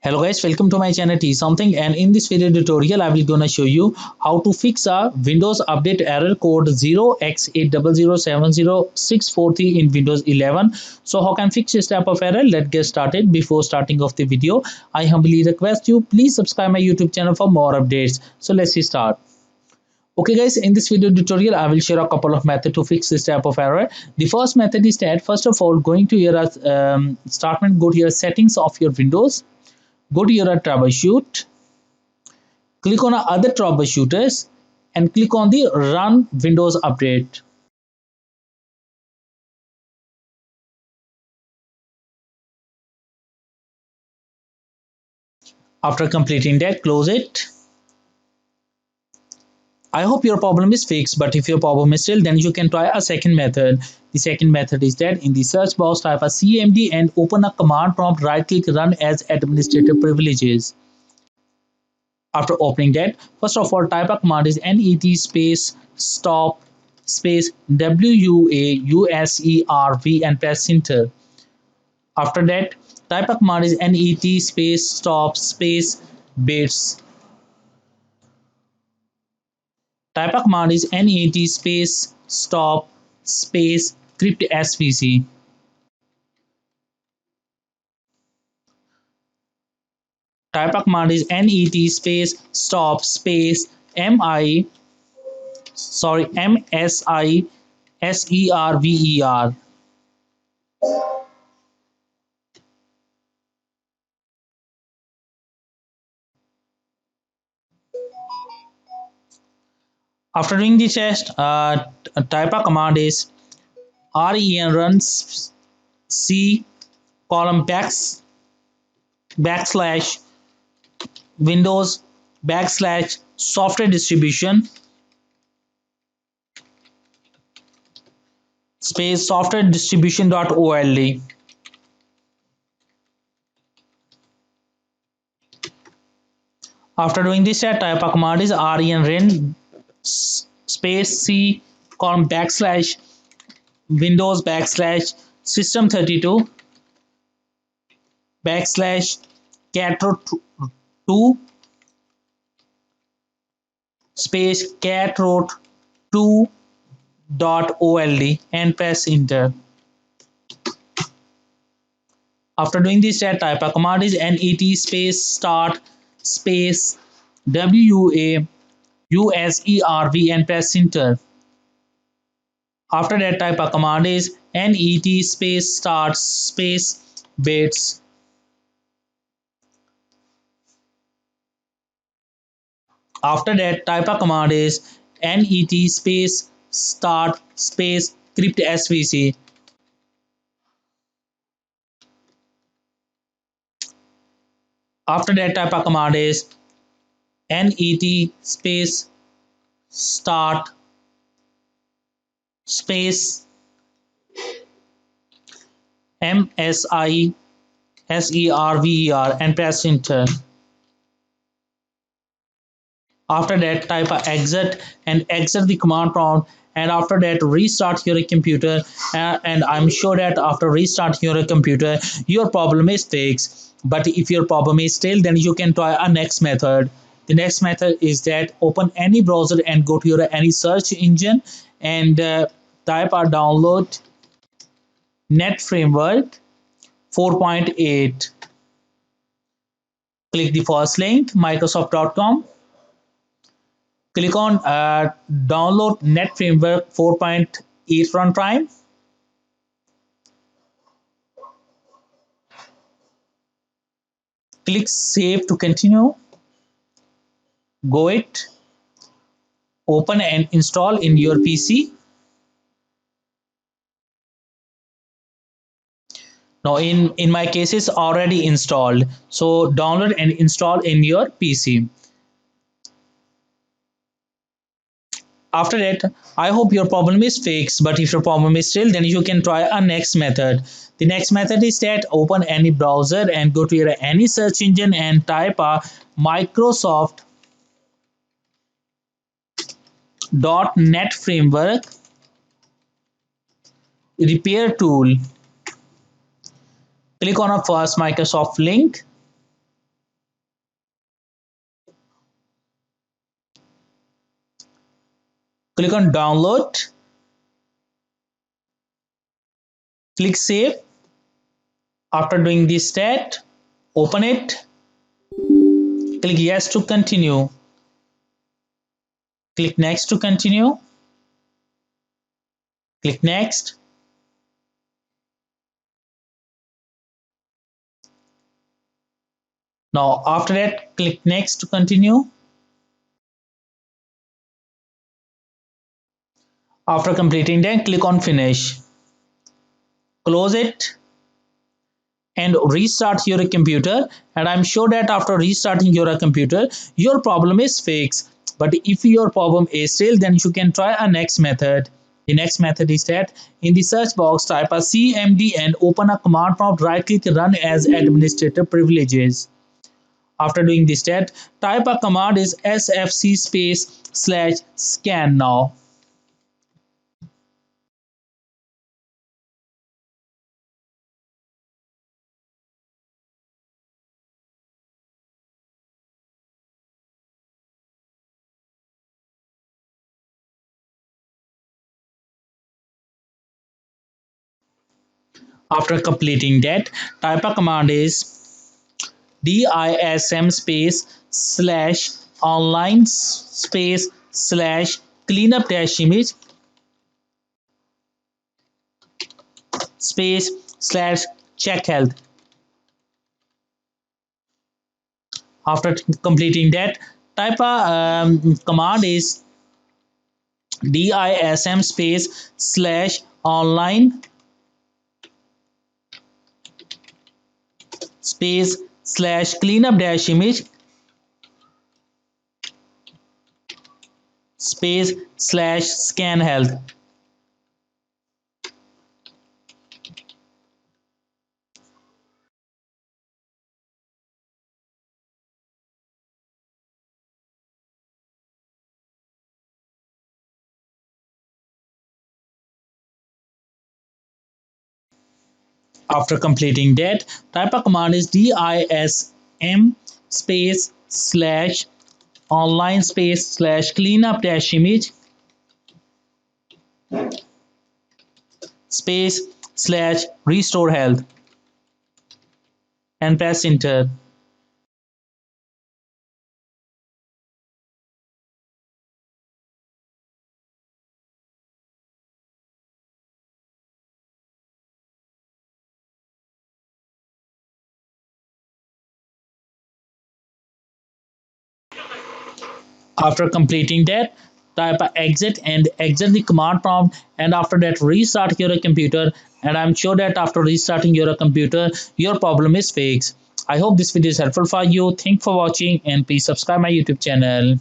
Hello guys, welcome to my channel T something, and in this video tutorial I will gonna show you how to fix a Windows update error code 0x80070643 in Windows 11. So how can fix this type of error? Let's get started. Before starting of the video, I humbly request you please subscribe my YouTube channel for more updates. So let's start. Okay guys, in this video tutorial I will share a couple of methods to fix this type of error. The first method is that first of all going to your start menu, go to your settings of your Windows. Go to your troubleshoot, click on other troubleshooters and click on the run Windows update. After completing that, close it. I hope your problem is fixed, but if your problem is still, then you can try a second method. The second method is that in the search box type a CMD and open a command prompt, right click run as administrative privileges. After opening that, first of all type a command is net space stop space WUAUSERV and press enter. After that, type a command is net space stop space bits. Type a command is net space stop space crypt svc. Type a command is net space stop space msiserver. After doing the test, type a command is ren run c column backslash Windows backslash software distribution space software distribution.old. After doing this, type a command is ren space c column backslash Windows backslash system32 backslash catroot2 space catroot2.old and press enter. After doing this, type a command is net space start space WUAUSERV and press enter. After that, type a command is net space start space bits. After that, type a command is net space start space crypt svc. After that, type a command is net space start space msiserver and press enter. After that, type a exit and exit the command prompt, and after that restart your computer, and I'm sure that after restart your computer your problem is fixed. But if your problem is still, then you can try a next method. The next method is that open any browser and go to your any search engine and type a download net framework 4.8. click the first link microsoft.com. click on download net framework 4.8 runtime. Click save to continue. Go it, open and install in your PC. Now in my case it's already installed, so download and install in your PC. After that, I hope your problem is fixed, but if your problem is still, then you can try a next method. The next method is that open any browser and go to your any search engine and type a Microsoft.NET framework repair tool. Click on a first Microsoft link. Click on download, click save. After doing this step, open it, click yes to continue, click next to continue, click next. Now after that, click next to continue. After completing that, click on finish, close it and restart your computer, and I'm sure that after restarting your computer your problem is fixed. But if your problem is still, then you can try a next method. The next method is that in the search box type a cmd and open a command prompt, right click, run as administrator privileges. After doing this step, type a command is sfc space slash scan now. After completing that, type a command is dism space slash online space slash cleanup dash image space slash check health. After completing that, type a command is dism space slash online space slash cleanup dash image space slash scan health. After completing that, type a command is dism space slash online space slash cleanup dash image space slash restore health and press enter. After completing that, type a exit and exit the command prompt, and after that restart your computer, and I'm sure that after restarting your computer your problem is fixed. I hope this video is helpful for you. Thanks for watching and please subscribe my YouTube channel.